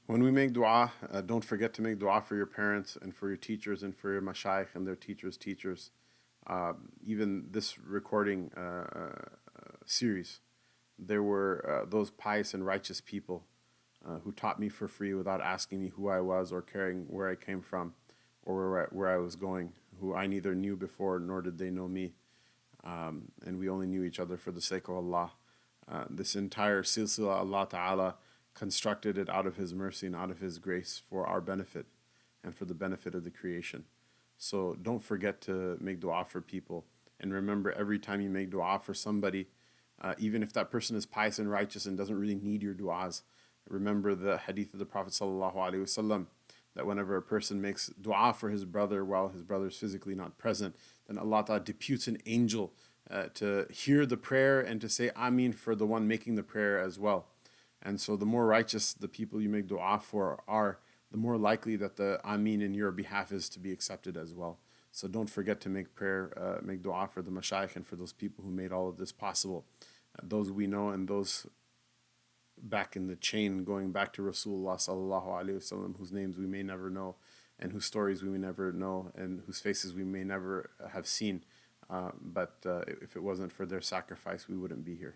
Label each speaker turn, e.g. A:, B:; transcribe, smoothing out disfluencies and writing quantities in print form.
A: When we make dua, don't forget to make dua for your parents and for your teachers and for your mashayikh and their teachers. Even this recording series, there were those pious and righteous people who taught me for free without asking me who I was or caring where I came from or where I was going, who I neither knew before nor did they know me. And we only knew each other for the sake of Allah. This entire silsila, Allah Ta'ala constructed it out of His mercy and out of His grace for our benefit and for the benefit of the creation. So don't forget to make dua for people. And remember, every time you make dua for somebody, even if that person is pious and righteous and doesn't really need your duas, remember the hadith of the Prophet ﷺ that whenever a person makes dua for his brother while his brother is physically not present, then Allah Ta'ala deputes an angel to hear the prayer and to say Ameen for the one making the prayer as well. And so the more righteous the people you make dua for are, the more likely that the Ameen in your behalf is to be accepted as well. So don't forget to make prayer, make dua for the mashayikh and for those people who made all of this possible. Those we know and those back in the chain going back to Rasulullah sallallahu alaihi wasallam, whose names we may never know, and whose stories we may never know, and whose faces we may never have seen. But if it wasn't for their sacrifice, we wouldn't be here.